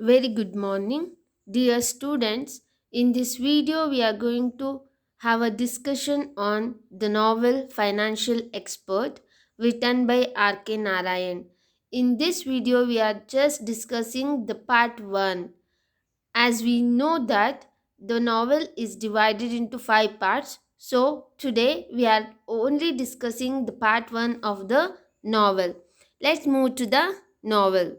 Very good morning, dear students. In this video, we are going to have a discussion on the novel Financial Expert written by R.K. Narayan. In this video, we are just discussing the part 1. As we know that the novel is divided into 5 parts, so today we are only discussing the part 1 of the novel. Let's move to the novel.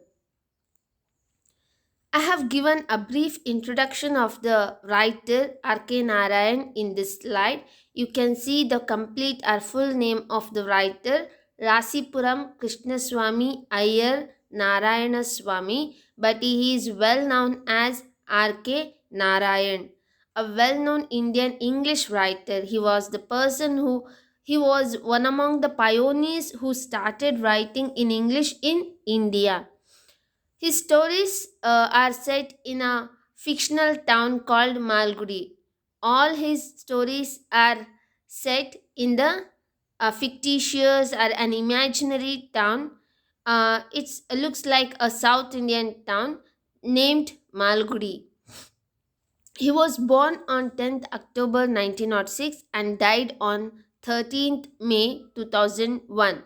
I have given a brief introduction of the writer R.K. Narayan in this slide. You can see the complete or full name of the writer Rasipuram Krishnaswamy Iyer Narayana Swamy, but he is well known as R.K. Narayan, a well known Indian English writer. He was one among the pioneers who started writing in English in India. His stories are set in a fictional town called Malgudi. All his stories are set in the fictitious or an imaginary town. It looks like a South Indian town named Malgudi. He was born on 10th October 1906 and died on 13th May 2001.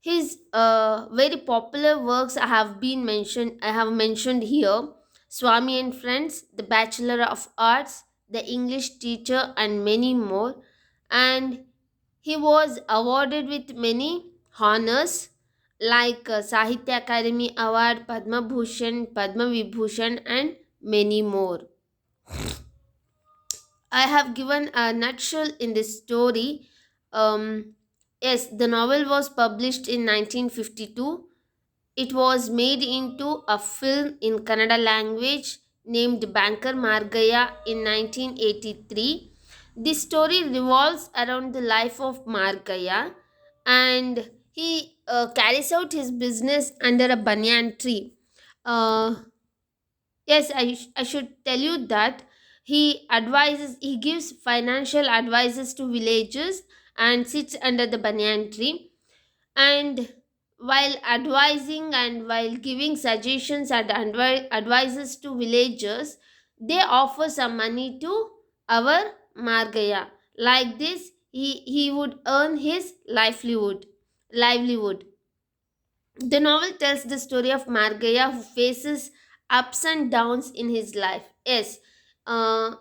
His very popular works I have mentioned here: Swami and Friends, The Bachelor of Arts, The English Teacher, and many more. And he was awarded with many honors like Sahitya Akademi Award, Padma Bhushan, Padma Vibhushan, and many more. I have given a nutshell in this story. Yes, the novel was published in 1952. It was made into a film in Kannada language named Banker Margaya in 1983. This story revolves around the life of Margaya, and he carries out his business under a banyan tree. Uh, yes, I should tell you that he gives financial advices to villagers and sits under the banyan tree, and while advising and while giving suggestions and advices to villagers, they offer some money to our Margaya. Like this, he would earn his livelihood. The novel tells the story of Margaya who faces ups and downs in his life. Yes, uh,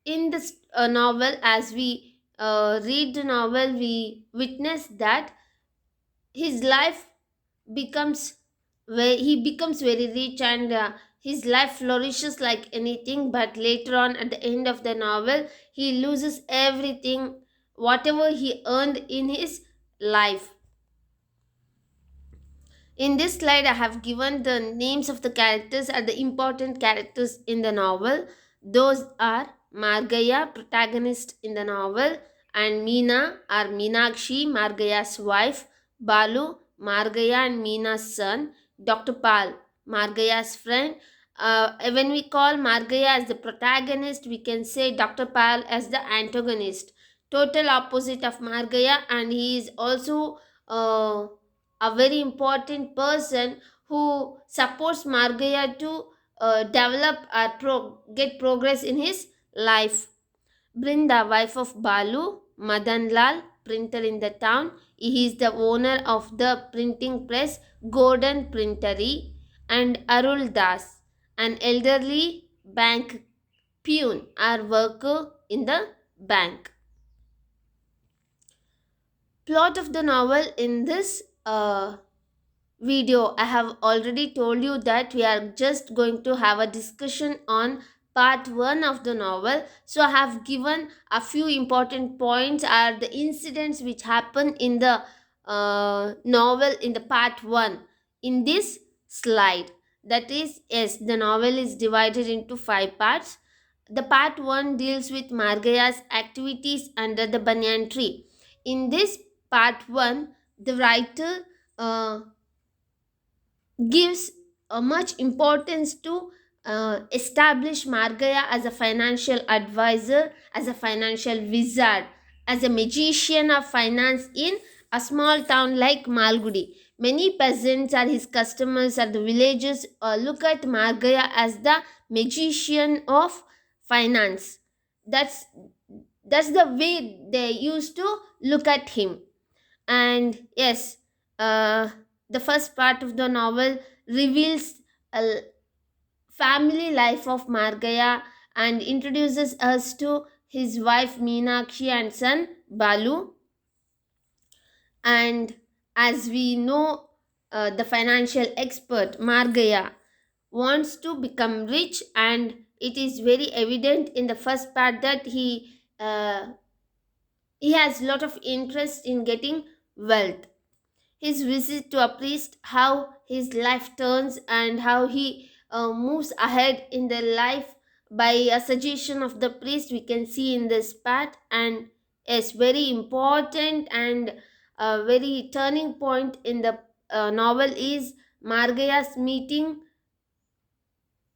in this novel, as we read the novel, we witness that his life becomes where he becomes very rich, and his life flourishes like anything, but later on at the end of the novel he loses everything whatever he earned in his life. In this slide, I have given the names of the characters and the important characters in the novel. Those are Margaya, protagonist in the novel, and Meena or Meenakshi, Margaya's wife, Balu, Margaya and Meena's son, Dr. Pal, Margaya's friend. When we call Margaya as the protagonist, we can say Dr. Pal as the antagonist. Total opposite of Margaya, and he is also a very important person who supports Margaya to develop or get progress in his life. Brinda, wife of Balu, Madan Lal, printer in the town. He is the owner of the printing press Gordon Printery, and Arul Das, an elderly bank peon or worker in the bank. Plot of the novel: in this video, I have already told you that we are just going to have a discussion on part 1 of the novel. So I have given a few important points are the incidents which happen in the novel in the part 1 in this slide. That is, yes, the novel is divided into 5 parts. The part 1 deals with Margaya's activities under the banyan tree. In this part 1, the writer gives much importance to establish Margaya as a financial advisor, as a financial wizard, as a magician of finance in a small town like Malgudi. Many peasants are his customers at the villages look at Margaya as the magician of finance. That's that's the way they used to look at him. And yes, uh, the first part of the novel reveals a family life of Margaya and introduces us to his wife Meenakshi and son Balu. And as we know, the financial expert Margaya wants to become rich, and it is very evident in the first part that he has lot of interest in getting wealth. His visit to a priest, how his life turns and how he moves ahead in the life by a suggestion of the priest, we can see in this part. And is very important and a very turning point in the novel is Margaya's meeting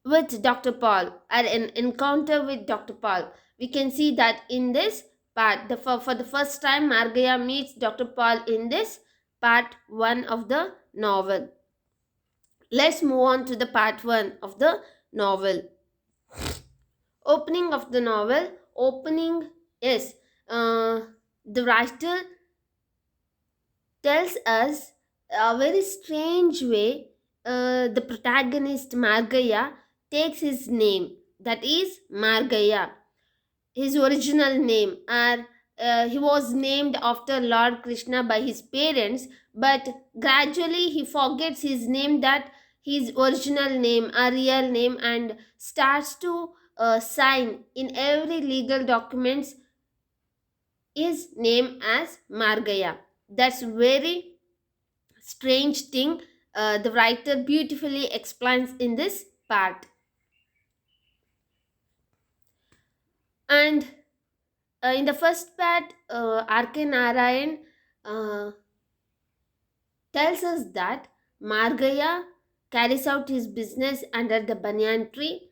with Dr. Paul, or an encounter with Dr. Paul. We can see that in this part, for the first time, Margaya meets Dr. Paul in this part 1 of the novel. Let's move on to the part 1 of the novel. Opening of the novel. Opening is the writer tells us a very strange way the protagonist Margaya takes his name, that is Margaya, his original name, or he was named after Lord Krishna by his parents, but gradually he forgets his name, that his original name, a real name, and starts to sign in every legal documents his name as Margaya. That's very strange thing. The writer beautifully explains in this part. And in the first part, R.K. Narayan uh, tells us that Margaya carries out his business under the banyan tree,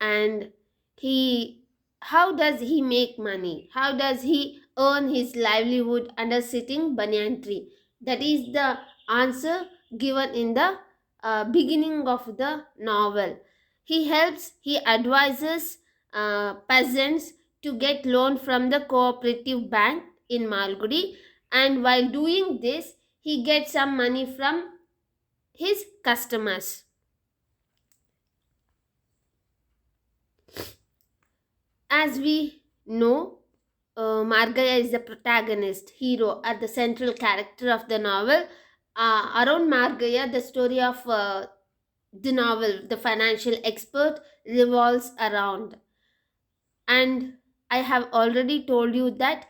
and he how does he make money, how does he earn his livelihood under sitting banyan tree? That is the answer given in the beginning of the novel. He advises peasants to get loan from the cooperative bank in Malgudi, and while doing this he gets some money from his customers. As we know, Margaya is the protagonist, hero, or the central character of the novel. Around Margaya, the story of the novel, The Financial Expert, revolves around. And I have already told you that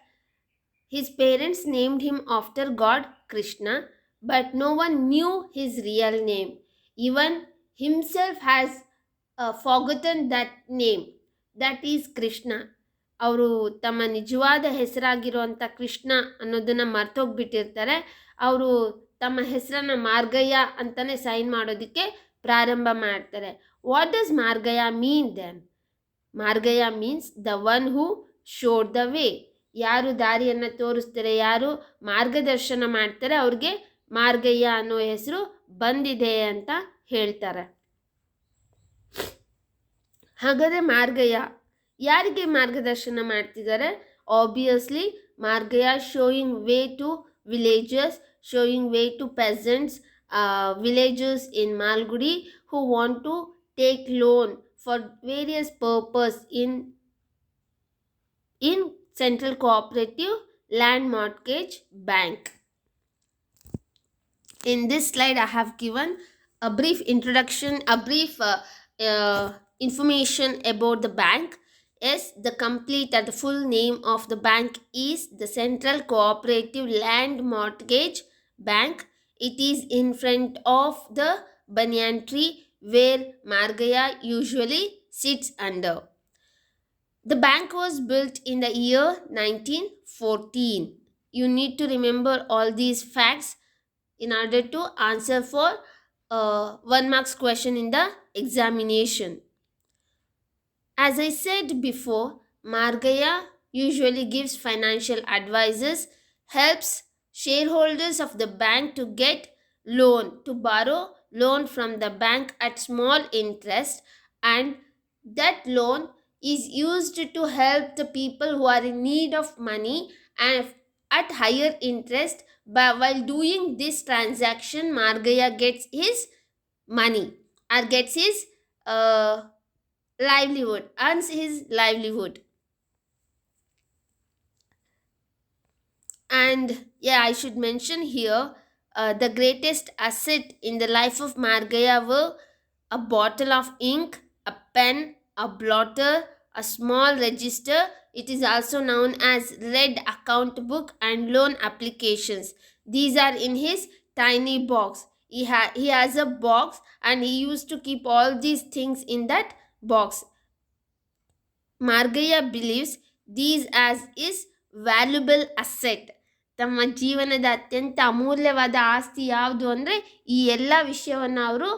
his parents named him after God Krishna, but no one knew his real name. Even himself has forgotten that name, that is Krishna. ಅವರು ತಮ್ಮ ನಿಜವಾದ ಹೆಸರಾಗಿರುವಂಥ ಕೃಷ್ಣ ಅನ್ನೋದನ್ನು ಮರ್ತೋಗ್ಬಿಟ್ಟಿರ್ತಾರೆ. ಅವರು ತಮ್ಮ ಹೆಸರನ್ನು ಮಾರ್ಗಯ್ಯ ಅಂತಲೇ sign ಮಾಡೋದಕ್ಕೆ ಪ್ರಾರಂಭ ಮಾಡ್ತಾರೆ. What does Margayya mean then? Margayya means the one who showed the way. ಯಾರು ದಾರಿಯನ್ನು ತೋರಿಸ್ತಾರೆ, ಯಾರು ಮಾರ್ಗದರ್ಶನ ಮಾಡ್ತಾರೆ, ಅವ್ರಿಗೆ ಮಾರ್ಗಯ್ಯ ಅನ್ನೋ ಹೆಸರು ಬಂದಿದೆ ಅಂತ ಹೇಳ್ತಾರೆ. ಹಾಗಾದರೆ ಮಾರ್ಗಯ್ಯ ಯಾರಿಗೆ ಮಾರ್ಗದರ್ಶನ ಮಾಡ್ತಿದ್ದಾರೆ? Obviously Margayya showing way to villages, showing way to peasants, villagers in Malgudi who want to take loan for various purpose in Central Cooperative Land Mortgage Bank. In this slide I have given a brief introduction, a brief information about the bank. Yes, the complete or the full name of the bank is the Central Cooperative Land Mortgage Bank. It is in front of the banyan tree where Margaya usually sits under. The bank was built in the year 1914. You need to remember all these facts in order to answer for 1 marks question in the examination. As I said before, Margaya usually gives financial advices, helps shareholders of the bank to get loan, to borrow loan from the bank at small interest, and that loan is used to help the people who are in need of money and at higher interest. But while doing this transaction, Margaya gets his money or gets his uh, livelihood, earns his livelihood. And yeah, I should mention here the greatest asset in the life of Margaya were a bottle of ink, a pen, a blotter, a small register. It is also known as red account book and loan applications. These are in his tiny box. He has a box and he used to keep all these things in that box. Margaya believes these as is valuable asset. ತಮ್ಮ ಜೀವನದ ಅತ್ಯಂತ ಅಮೂಲ್ಯವಾದ ಆಸ್ತಿ ಯಾವುದು ಅಂದರೆ ಈ ಎಲ್ಲ ವಿಷಯವನ್ನು ಅವರು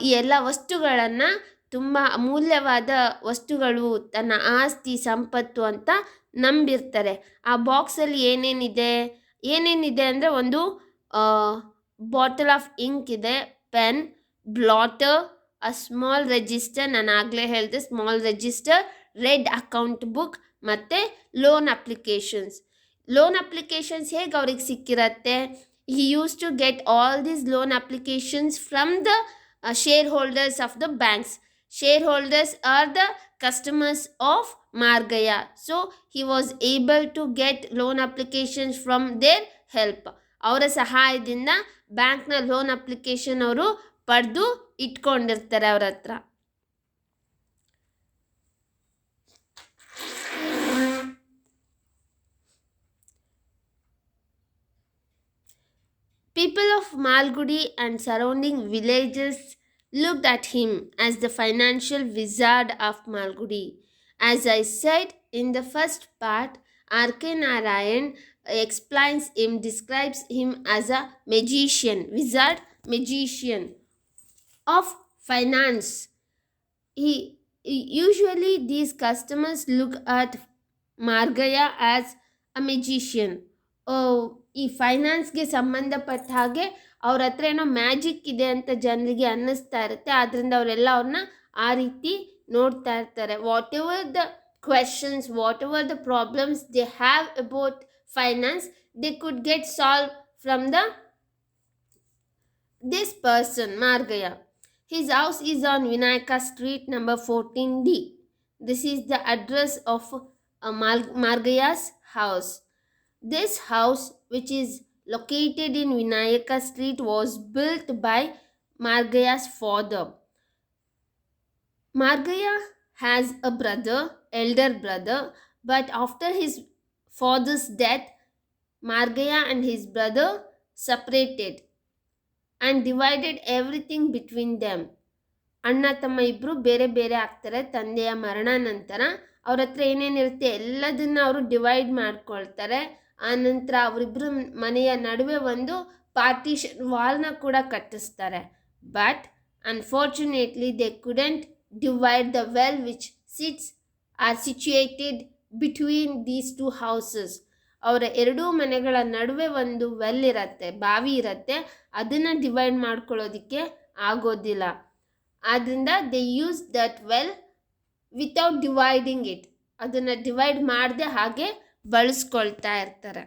ಈ ಎಲ್ಲ ವಸ್ತುಗಳನ್ನು ತುಂಬ ಅಮೂಲ್ಯವಾದ ವಸ್ತುಗಳು, ತನ್ನ ಆಸ್ತಿ ಸಂಪತ್ತು ಅಂತ ನಂಬಿರ್ತಾರೆ. ಆ ಬಾಕ್ಸಲ್ಲಿ ಏನೇನಿದೆ ಅಂದರೆ ಒಂದು ಬಾಟಲ್ ಆಫ್ ಇಂಕ್ ಇದೆ, pen, blotter, a small register, ನಾನು ಆಗಲೇ ಹೇಳಿದೆ small register, red account book ಮತ್ತು ಲೋನ್ ಅಪ್ಲಿಕೇಶನ್ಸ್. ಲೋನ್ ಅಪ್ಲಿಕೇಶನ್ಸ್ ಹೇಗೆ ಅವ್ರಿಗೆ ಸಿಕ್ಕಿರತ್ತೆ? He use to get all these loan applications from the share holders of the banks. Share holders are the customers of Margaya. So he was able to get loan applications from their help. ಅವರ ಸಹಾಯದಿಂದ ಬ್ಯಾಂಕ್ನ loan application ಅವರು ಪಡೆದು ಇಟ್ಕೊಂಡಿರ್ತಾರೆ ಅವ್ರ ಹತ್ರ. People of Malgudi and surrounding villages looked at him as the financial wizard of Malgudi. As I said in the first part, R.K. Narayan describes him as a magician, wizard, magician of finance. Usually these customers look at Margaya as a magician. ಈ ಫೈನಾನ್ಸ್ಗೆ ಸಂಬಂಧಪಟ್ಟ ಹಾಗೆ ಅವ್ರ ಹತ್ರ ಏನೋ magic ಇದೆ ಅಂತ ಜನರಿಗೆ ಅನ್ನಿಸ್ತಾ ಇರುತ್ತೆ. ಆದ್ದರಿಂದ ಅವರೆಲ್ಲ ಅವ್ರನ್ನ ಆ ರೀತಿ ನೋಡ್ತಾ ಇರ್ತಾರೆ. What ever the questions, what ever the problems they have about finance, they could get solve from this person, Margaya. His house is on Vinayaka Street, number 14D. This is the address of Margaya's house. This house, which is located in Vinayaka Street, was built by Margaya's father. Margaya has a brother, elder brother, but after his father's death, Margaya and his brother separated and divided everything between them. ಅಣ್ಣ ತಮ್ಮ ಇಬ್ಬರು ಬೇರೆ ಬೇರೆ ಆಗ್ತಾರೆ ತಂದೆಯ ಮರಣ ನಂತರ. ಅವ್ರ ಹತ್ರ ಏನೇನಿರುತ್ತೆ ಎಲ್ಲದನ್ನ ಅವರು ಡಿವೈಡ್ ಮಾಡ್ಕೊಳ್ತಾರೆ. ಆನಂತರ ಅವರಿಬ್ಬರು ಮನೆಯ ನಡುವೆ ಒಂದು ಪಾರ್ಟಿಷನ್ ವಾಲ್ನ ಕೂಡ ಕಟ್ಟಿಸ್ತಾರೆ. But unfortunately they couldn't divide the well which are situated between these two houses. ಅವರ ಎರಡೂ ಮನೆಗಳ ನಡುವೆ ಒಂದು ವೆಲ್ ಇರುತ್ತೆ, ಬಾವಿ ಇರುತ್ತೆ. ಅದನ್ನು ಡಿವೈಡ್ ಮಾಡ್ಕೊಳ್ಳೋದಕ್ಕೆ ಆಗೋದಿಲ್ಲ. ಆದ್ದರಿಂದ they use that well without dividing it. ಅದನ್ನು ಡಿವೈಡ್ ಮಾಡದೆ ಹಾಗೆ ಬಳಸ್ಕೊಳ್ತಾ ಇರ್ತಾರೆ.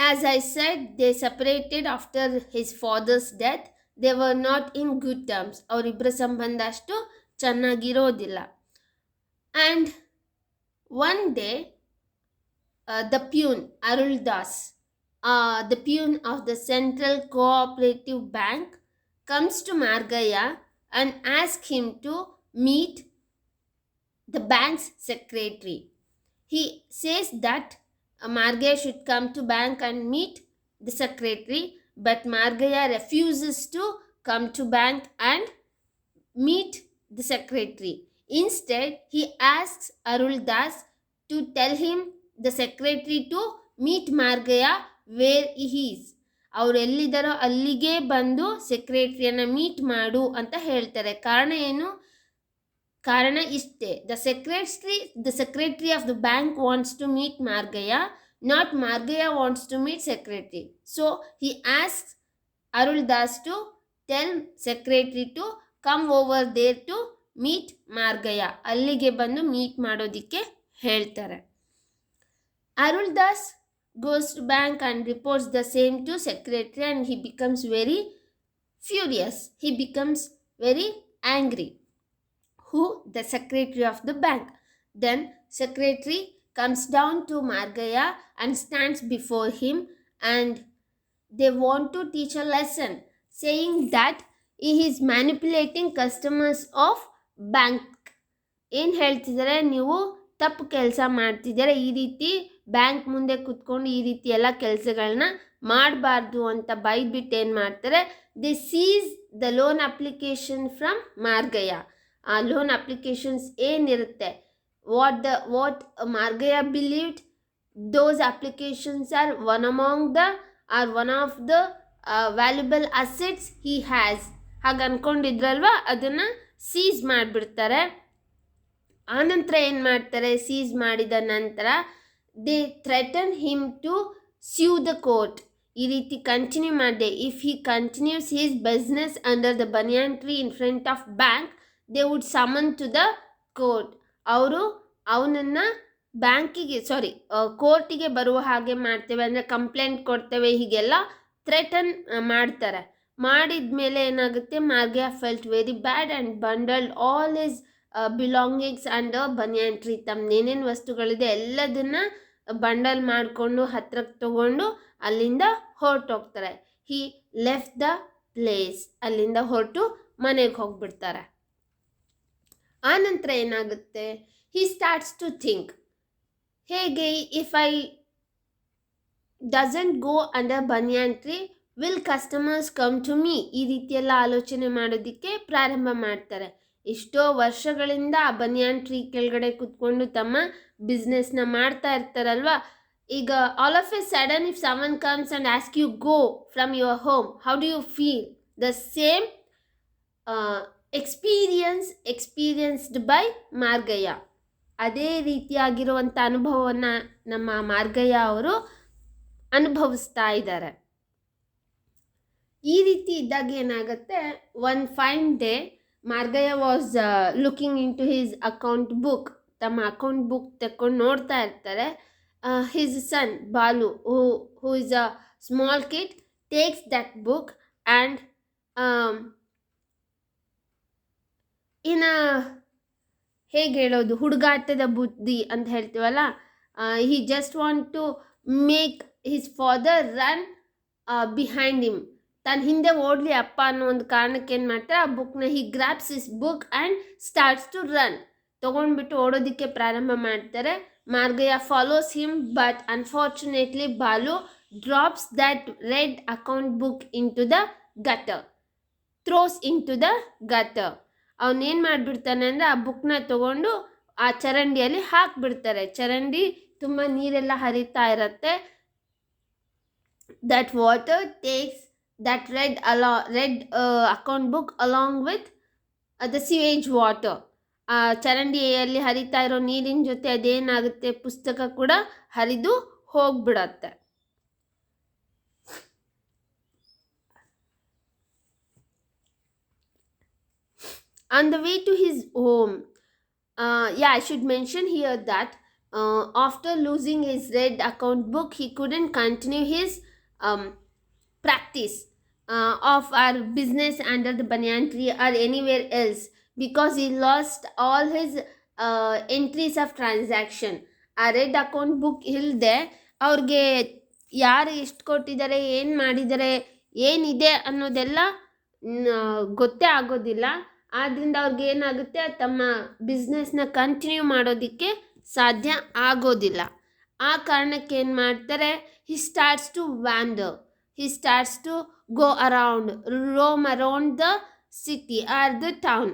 As I said, they separated after his father's death. They were not in good terms. ಅವರಿಬ್ಬರ ಸಂಬಂಧ ಅಷ್ಟು ಚೆನ್ನಾಗಿರೋದಿಲ್ಲ. And one day, the peon, Arul Das, the peon of the Central Cooperative Bank, comes to Margaya and asks him to meet the bank's secretary. He says that Margaya should come to bank and meet the secretary, but Margaya refuses to come to bank and meet the secretary. Instead, he asks Arul Das to tell him the secretary to meet Margaya where he is. ಅವ್ರು ಎಲ್ಲಿದ್ದಾರೋ ಅಲ್ಲಿಗೆ ಬಂದು ಸೆಕ್ರೆಟ್ರಿಯನ್ನು meet ಮಾಡು ಅಂತ ಹೇಳ್ತಾರೆ. ಕಾರಣ ಏನು? ಕಾರಣ ಇಷ್ಟೇ. The secretary of the bank wants to meet Margaya Not Margaya wants to meet secretary. So he asks Arul Das to tell secretary to come over there to meet Margaya. ಅಲ್ಲಿಗೆ ಬಂದು meet ಮಾಡೋದಿಕ್ಕೆ ಹೇಳ್ತಾರೆ. Arul Das goes to bank and reports the same to secretary, and he becomes very furious. He becomes very angry. Who? The secretary of the bank. Then secretary comes down to Margaya and stands before him, and they want to teach a lesson, saying that he is manipulating customers of bank. ಏನು ಹೇಳ್ತಿದ್ದಾರೆ, ನೀವು ತಪ್ಪು ಕೆಲಸ ಮಾಡ್ತಿದ್ದಾರೆ, ಈ ರೀತಿ bank ಮುಂದೆ ಕುತ್ಕೊಂಡು ಈ ರೀತಿ ಎಲ್ಲ ಕೆಲಸಗಳನ್ನ ಮಾಡಬಾರ್ದು ಅಂತ ಬೈದ್ಬಿಟ್ಟು ಏನು ಮಾಡ್ತಾರೆ, they sees the loan application from Margaya. ಆ ಲೋನ್ ಅಪ್ಲಿಕೇಶನ್ಸ್ ಏನಿರುತ್ತೆ, what Margaya believed those applications are one of the valuable assets he has ಹಾಗೆ ಅಂದ್ಕೊಂಡಿದ್ರಲ್ವ, ಅದನ್ನು ಸೀಸ್ ಮಾಡಿಬಿಡ್ತಾರೆ. ಆನಂತರ ಏನು ಮಾಡ್ತಾರೆ, ಸೀಸ್ ಮಾಡಿದ ನಂತರ they threaten him to sue the court. ಈ ರೀತಿ ಕಂಟಿನ್ಯೂ ಮಾಡಿದೆ, if he continues his business under the banyan tree in front of bank, they would summon to the court. ಅವರು ಅವನನ್ನು ಕೋರ್ಟಿಗೆ ಬರುವ ಹಾಗೆ ಮಾಡ್ತೇವೆ, ಅಂದರೆ ಕಂಪ್ಲೇಂಟ್ ಕೊಡ್ತೇವೆ, ಹೀಗೆಲ್ಲ ಥ್ರೆಟನ್ ಮಾಡ್ತಾರೆ. ಮಾಡಿದ ಮೇಲೆ ಏನಾಗುತ್ತೆ, Margaya felt very bad and bundled all his belongings and banyan tree. ತಮ್ಮನೇನೇನು ವಸ್ತುಗಳಿದೆ ಎಲ್ಲದನ್ನು ಬಂಡಲ್ ಮಾಡಿಕೊಂಡು ಹತ್ರಕ್ಕೆ ತಗೊಂಡು ಅಲ್ಲಿಂದ ಹೊರಟೋಗ್ತಾರೆ. He left the place. ಅಲ್ಲಿಂದ ಹೊರಟು ಮನೆಗೆ ಹೋಗ್ಬಿಡ್ತಾರೆ. ಆನಂತರ ಏನಾಗುತ್ತೆ, ಹಿ ಸ್ಟಾರ್ಟ್ಸ್ ಟು ಥಿಂಕ್, ಹೇಗೆ if I doesn't go under banyan tree will customers come to me. ಈ ರೀತಿಯೆಲ್ಲ ಆಲೋಚನೆ ಮಾಡೋದಕ್ಕೆ ಪ್ರಾರಂಭ ಮಾಡ್ತಾರೆ. ಎಷ್ಟೋ ವರ್ಷಗಳಿಂದ ಆ ಬನಿಯಾನ್ ಟ್ರೀ ಕೆಳಗಡೆ ಕೂತ್ಕೊಂಡು ತಮ್ಮ ಬಿಸ್ನೆಸ್ನ ಮಾಡ್ತಾ ಇರ್ತಾರಲ್ವ. ಈಗ all of a sudden if someone comes and ask you go from your home, how do you feel? The same experienced by Margaya. ಅದೇ ರೀತಿಯಾಗಿರುವಂಥ ಅನುಭವವನ್ನು ನಮ್ಮ Margaya ಅವರು ಅನುಭವಿಸ್ತಾ ಇದ್ದಾರೆ. ಈ ರೀತಿ ಇದ್ದಾಗ ಏನಾಗುತ್ತೆ, one fine day Margaya was looking into his account book. ತಮ್ಮ ಅಕೌಂಟ್ ಬುಕ್ ತಕೊಂಡು ನೋಡ್ತಾ ಇರ್ತಾರೆ. His son Balu, who is a small kid, takes that book and ಹೇಗೆ ಹೇಳೋದು, ಹುಡುಗಾಟದ ಬುದ್ಧಿ ಅಂತ ಹೇಳ್ತೀವಲ್ಲ, he just want to make his father run behind him. ತನ್ನ ಹಿಂದೆ ಓಡಲಿ ಅಪ್ಪ ಅನ್ನೋ ಒಂದು ಕಾರಣಕ್ಕೆ ಏನು ಮಾಡ್ತಾರೆ, ಆ ಬುಕ್ನ he grabs his book and starts to run. ತೊಗೊಂಡ್ಬಿಟ್ಟು ಓಡೋದಕ್ಕೆ ಪ್ರಾರಂಭ ಮಾಡ್ತಾರೆ. Margaya follows him, but unfortunately Balu drops that red account book in to the gutter, throws in to the gutter. ಅವನೇನು ಮಾಡಿಬಿಡ್ತಾನೆ ಅಂದರೆ ಆ ಬುಕ್ನ ತೊಗೊಂಡು ಆ ಚರಂಡಿಯಲ್ಲಿ ಹಾಕಿಬಿಡ್ತಾರೆ. ಚರಂಡಿ ತುಂಬ ನೀರೆಲ್ಲ ಹರಿತಾ ಇರುತ್ತೆ. That water takes that red account book along with the sewage water. ಆ ಚರಂಡಿಯಲ್ಲಿ ಹರಿತಾ ಇರೋ ನೀರಿನ ಜೊತೆ ಅದೇನಾಗುತ್ತೆ, ಪುಸ್ತಕ ಕೂಡ ಹರಿದು ಹೋಗ್ಬಿಡತ್ತೆ. On the way to his home, I should mention here that after losing his red account book, he couldn't continue his practice of our business under the banyan tree or anywhere else, because he lost all his entries of transaction. ಆ red account book ಇಲ್ಲದೆ ಅವ್ರಿಗೆ ಯಾರು ಎಷ್ಟು ಕೊಟ್ಟಿದ್ದಾರೆ, ಏನು ಮಾಡಿದ್ದಾರೆ, ಏನಿದೆ ಅನ್ನೋದೆಲ್ಲ ಗೊತ್ತೇ ಆಗೋದಿಲ್ಲ. ಆದ್ದರಿಂದ ಅವ್ರಿಗೆ ಏನಾಗುತ್ತೆ, ತಮ್ಮ ಬಿಸ್ನೆಸ್ನ ಕಂಟಿನ್ಯೂ ಮಾಡೋದಕ್ಕೆ ಸಾಧ್ಯ ಆಗೋದಿಲ್ಲ. ಆ ಕಾರಣಕ್ಕೆ ಏನು ಮಾಡ್ತಾರೆ, he starts to wander. He starts to roam around the city or the town.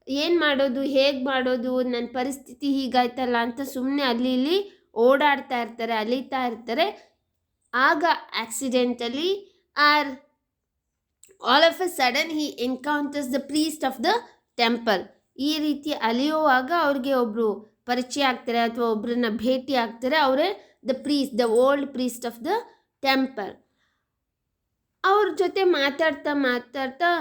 ಏನು ಮಾಡೋದು, ಹೇಗೆ ಮಾಡೋದು, ನನ್ನ ಪರಿಸ್ಥಿತಿ ಹೀಗಾಯ್ತಲ್ಲ ಅಂತ ಸುಮ್ಮನೆ ಅಲ್ಲಿ ಇಲ್ಲಿ ಓಡಾಡ್ತಾ ಇರ್ತಾರೆ, ಅಲಿತಾ ಇರ್ತಾರೆ. ಆಗ accidentally are all of a sudden he encounters the priest of the temple. ಈ ರೀತಿ ಅಲಿಯುವಾಗ ಅವ್ರಿಗೆ ಒಬ್ಬರು ಪರಿಚಯ ಆಗ್ತಾರೆ ಅಥವಾ ಒಬ್ಬರನ್ನ ಭೇಟಿ ಆಗ್ತಾರೆ. ಅವರೇ the priest, the old priest of the temple. ಅವ್ರ ಜೊತೆ ಮಾತಾಡ್ತಾ ಮಾತಾಡ್ತಾ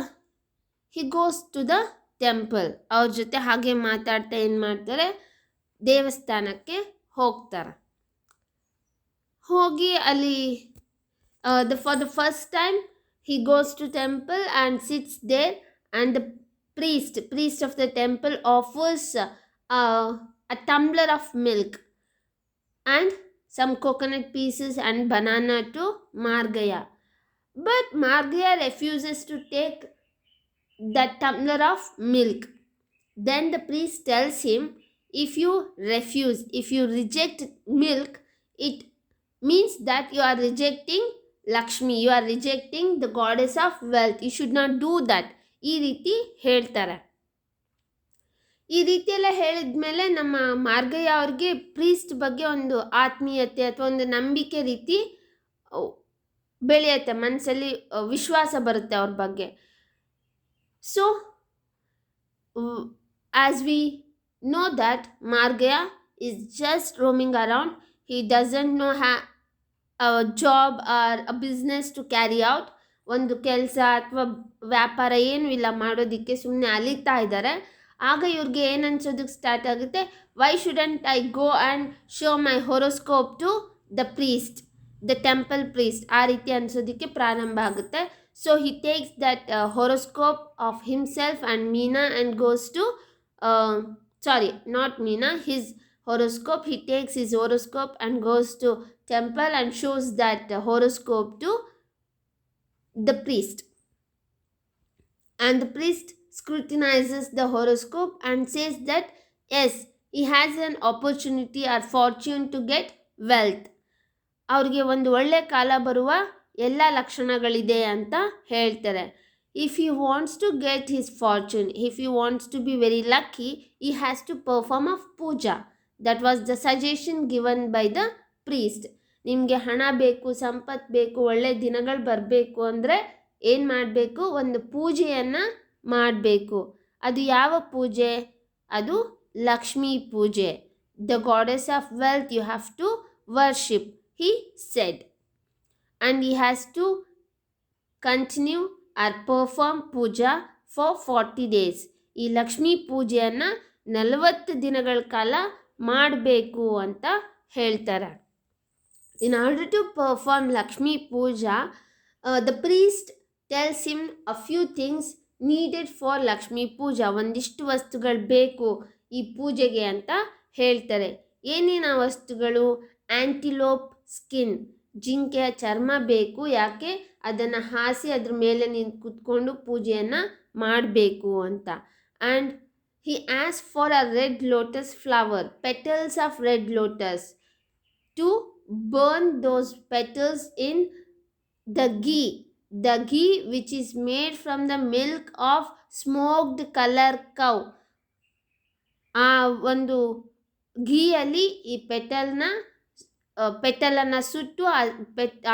he goes to the temple. ಅವ್ರ ಜೊತೆ ಹಾಗೆ ಮಾತಾಡ್ತಾ ಏನು ಮಾಡ್ತಾರೆ, ದೇವಸ್ಥಾನಕ್ಕೆ ಹೋಗ್ತಾರೆ. ಹೋಗಿ ಅಲ್ಲಿ for the first time he goes to temple and sits there, and the priest of the temple offers a tumbler of milk and some coconut pieces and banana to Margaya. But Margaya refuses to take that tumbler of milk. Then the priest tells him, if you reject milk, it means that you are rejecting Lakshmi, you are rejecting the goddess of wealth. You should not do that. ಈ ರೀತಿ ಹೇಳ್ತಾರೆ. ಈ ರೀತಿ ಎಲ್ಲ ಹೇಳಿದ್ಮೇಲೆ ನಮ್ಮ ಮಾರ್ಗಯ್ಯ ಅವ್ರಿಗೆ priest ಬಗ್ಗೆ ಒಂದು ಆತ್ಮೀಯತೆ ಅಥವಾ ಒಂದು ನಂಬಿಕೆ ರೀತಿ ಬೆಳೆಯುತ್ತೆ, ಮನಸ್ಸಲ್ಲಿ ವಿಶ್ವಾಸ ಬರುತ್ತೆ ಅವ್ರ ಬಗ್ಗೆ. So as we know that Margaya is just roaming around, he doesn't know a job or a business to carry out. ಒಂದು ಕೆಲಸ ಅಥವಾ ವ್ಯಾಪಾರ ಏನೂ ಇಲ್ಲ ಮಾಡೋದಕ್ಕೆ, ಸುಮ್ಮನೆ ಅಲಿತಾ ಇದ್ದಾರೆ. ಆಗ ಇವ್ರಿಗೆ ಏನು ಅನ್ಸೋದಕ್ಕೆ ಸ್ಟಾರ್ಟ್ ಆಗುತ್ತೆ, why shouldn't I go and show my horoscope to the priest, the temple priest, ಆ ರೀತಿ ಅನ್ಸೋದಕ್ಕೆ ಪ್ರಾರಂಭ ಆಗುತ್ತೆ. So he takes that horoscope of himself and Meena and goes to not Meena, his horoscope. He takes his horoscope and goes to temple and shows that horoscope to the priest. And the priest scrutinizes the horoscope and says that yes, he has an opportunity or fortune to get wealth. ಅವ್ರಿಗೆ ಒಂದು ಒಳ್ಳೆ ಕಾಲ ಬರುವ ಎಲ್ಲ ಲಕ್ಷಣಗಳಿದೆ ಅಂತ ಹೇಳ್ತಾರೆ. If he wants to get his fortune, if he wants to be very lucky, he has to perform a puja. That was the suggestion given by the priest. ನಿಮಗೆ ಹಣ ಬೇಕು, ಸಂಪತ್ತು ಬೇಕು, ಒಳ್ಳೆ ದಿನಗಳು ಬರಬೇಕು ಅಂದರೆ ಏನು ಮಾಡಬೇಕು, ಒಂದು ಪೂಜೆಯನ್ನು ಮಾಡಬೇಕು. ಅದು ಯಾವ ಪೂಜೆ? ಅದು ಲಕ್ಷ್ಮೀ ಪೂಜೆ. The goddess of wealth you have to worship, he said. And he has to continue or perform puja for 40 days. ಈ ಲಕ್ಷ್ಮೀ ಪೂಜೆಯನ್ನು 40 ದಿನಗಳ ಕಾಲ ಮಾಡಬೇಕು ಅಂತ ಹೇಳ್ತಾರೆ. In order to perform Lakshmi Puja, the priest tells him a few things needed for Lakshmi Puja. ಒಂದಿಷ್ಟು ವಸ್ತುಗಳು ಬೇಕು ಈ ಪೂಜೆಗೆ ಅಂತ ಹೇಳ್ತಾರೆ. ಏನೇನ ವಸ್ತುಗಳು? ಆ್ಯಂಟಿಲೋಪ್ ಸ್ಕಿನ್, ಜಿಂಕೆಯ ಚರ್ಮ ಬೇಕು. ಯಾಕೆ? ಅದನ್ನು ಹಾಸಿ ಅದ್ರ ಮೇಲೆ ನಿಂತು ಕೂತ್ಕೊಂಡು ಪೂಜೆಯನ್ನು ಮಾಡಬೇಕು ಅಂತ. And he asked for a red lotus flower, petals of red lotus, to burn those petals in the ghee which is made from the milk of smoked color cow. ಆ ಒಂದು ಘೀಯಲ್ಲಿ ಈ ಪೆಟಲನ್ನು ಸುಟ್ಟು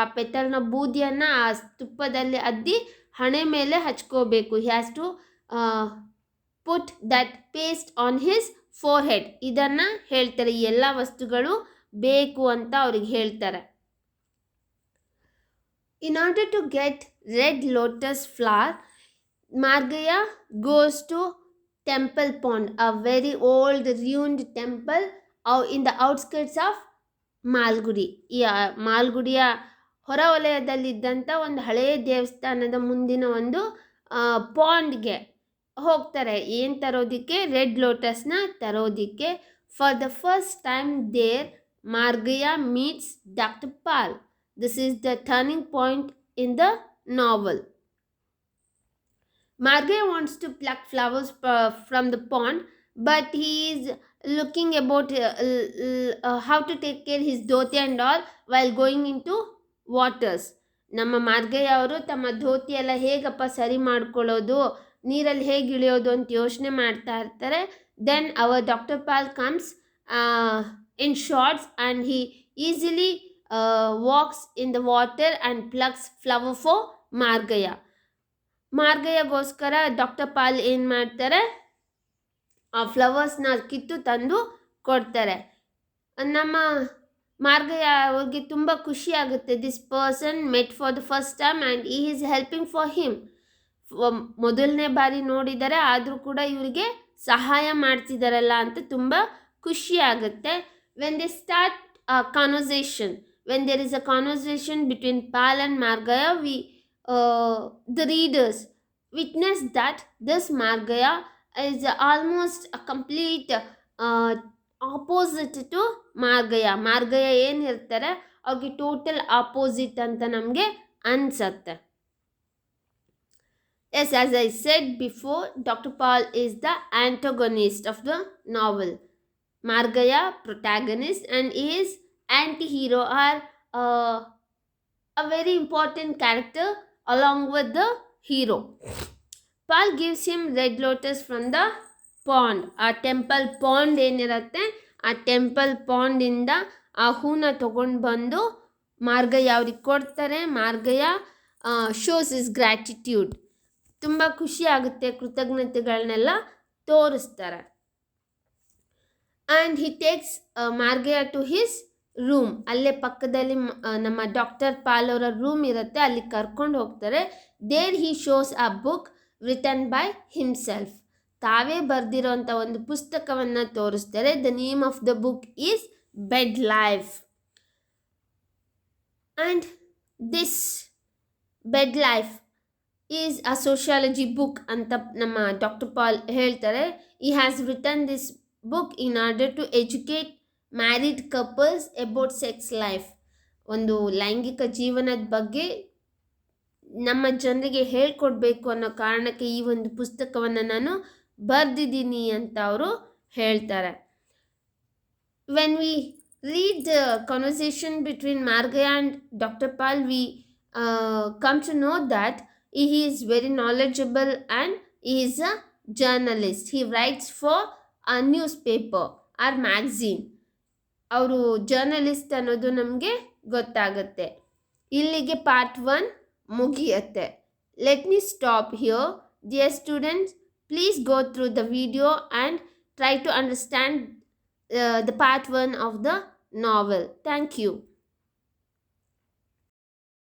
ಆ ಪೆಟಲ್ನ ಬೂದಿಯನ್ನು ಆ ತುಪ್ಪದಲ್ಲಿ ಅದ್ದಿ ಹಣೆ ಮೇಲೆ ಹಚ್ಕೋಬೇಕು. He has to put that paste on his forehead. ಇದನ್ನು ಹೇಳ್ತಾರೆ, ಈ ಎಲ್ಲ ವಸ್ತುಗಳು ಬೇಕು ಅಂತ ಅವ್ರಿಗೆ ಹೇಳ್ತಾರೆ. In order to get red lotus flower, Margaya goes to Temple Pond, a very old ruined temple in the outskirts of Malgudi. ಈ ಮಾಲ್ಗುಡಿಯ ಹೊರವಲಯದಲ್ಲಿದ್ದಂಥ ಒಂದು ಹಳೆಯ ದೇವಸ್ಥಾನದ ಮುಂದಿನ ಒಂದು ಪಾಂಡ್ಗೆ ಹೋಗ್ತಾರೆ. ಏನು ತರೋದಕ್ಕೆ? ರೆಡ್ ಲೋಟಸ್ನ ತರೋದಕ್ಕೆ. For the first time there Margaya meets Dr. Pal. This is the turning point in the novel. Margaya wants to pluck flowers from the pond, but he is looking about how to take care his dhoti and all while going into waters. ನಮ್ಮ ಮಾರ್ಗಯ್ಯ ಅವರು ತಮ್ಮ ಧೋತಿ ಎಲ್ಲ ಹೇಗಪ್ಪ ಸರಿ ಮಾಡ್ಕೊಳ್ಳೋದು, ನೀರಲ್ಲಿ ಹೇಗೆ ಇಳಿಯೋದು ಅಂತ ಯೋಚನೆ ಮಾಡ್ತಾ ಇರ್ತಾರೆ. Then our doctor Paul comes in shorts and he easily walks in the water and plucks flower for Margaya. ಮಾರ್ಗಯ್ಯಗೋಸ್ಕರ ಡಾಕ್ಟರ್ ಪಾಲ್ ಏನು ಮಾಡ್ತಾರೆ, ಆ ಫ್ಲವರ್ಸ್ನ ಕಿತ್ತು ತಂದು ಕೊಡ್ತಾರೆ. ನಮ್ಮ ಮಾರ್ಗಯ ಅವ್ರಿಗೆ ತುಂಬ ಖುಷಿ ಆಗುತ್ತೆ. This person met for the first time and ಈ ಈಸ್ ಹೆಲ್ಪಿಂಗ್ ಫಾರ್ ಹಿಮ್. ಮೊದಲನೇ ಬಾರಿ ನೋಡಿದ್ದಾರೆ, ಆದರೂ ಕೂಡ ಇವರಿಗೆ ಸಹಾಯ ಮಾಡ್ತಿದ್ದಾರಲ್ಲ ಅಂತ ತುಂಬ ಖುಷಿ ಆಗುತ್ತೆ. When they start conversation, when there is a conversation between Paul and Margayya, the readers witness that this Margaya is almost a complete opposite to Margayya. Margayya ಏನಿರ್ತಾರೆ ಅವ್ರಿಗೆ ಟೋಟಲ್ ಆಪೋಸಿಟ್ ಅಂತ ನಮಗೆ ಅನ್ಸತ್ತೆ. Yes, as I said before, doctor Pal is the antagonist of the novel. Margayya protagonist and his anti-hero are a very important character along with the hero. Paul gives him red lotus from the pond. ಆ temple pond ಏನಿರುತ್ತೆ, ಆ temple ಪಾಂಡಿಂದ ಆ ಹೂನ ತಗೊಂಡು ಬಂದು ಮಾರ್ಗಯ ಅವ್ರಿಗೆ ಕೊಡ್ತಾರೆ. Margayya shows is gratitude, ತುಂಬ ಖುಷಿ ಆಗುತ್ತೆ, ಕೃತಜ್ಞತೆಗಳನ್ನೆಲ್ಲ ತೋರಿಸ್ತಾರೆ. And he takes Margayya to his room. ಅಲ್ಲೇ ಪಕ್ಕದಲ್ಲಿ ನಮ್ಮ ಡಾಕ್ಟರ್ ಪಾಲ್ ಅವರ ರೂಮ್ ಇರುತ್ತೆ, ಅಲ್ಲಿ ಕರ್ಕೊಂಡು ಹೋಗ್ತಾರೆ. There he shows a book written by himself. ತಾವೇ ಬರೆದಿರೋಂಥ ಒಂದು ಪುಸ್ತಕವನ್ನು ತೋರಿಸ್ತಾರೆ. The name of the book is bed life. And this bed life is a sociology book ಅಂತ ನಮ್ಮ ಡಾಕ್ಟರ್ ಪಾಲ್ ಹೇಳ್ತಾರೆ. He has written this book in order to educate married couples about sex life. ಒಂದು ಲೈಂಗಿಕ ಜೀವನದ ಬಗ್ಗೆ ನಮ್ಮ ಜನರಿಗೆ ಹೇಳ್ಕೊಡ್ಬೇಕು ಅನ್ನೋ ಕಾರಣಕ್ಕೆ ಈ ಒಂದು ಪುಸ್ತಕವನ್ನು ನಾನು ಬರೆದಿದ್ದೀನಿ ಅಂತ ಅವರು ಹೇಳ್ತಾರೆ. When we read the conversation between Margayya and doctor Paul, we come to know that he is very knowledgeable and he is a journalist. He writes for a newspaper or magazine. ಅವರು ಜರ್ನಲಿಸ್ಟ್ ಅನ್ನೋದು ನಮಗೆ ಗೊತ್ತಾಗುತ್ತೆ. ಇಲ್ಲಿಗೆ part 1 ಮುಗಿಯುತ್ತೆ. Let me stop here. Dear students, please go through the video and try to understand the part 1 of the novel. Thank you.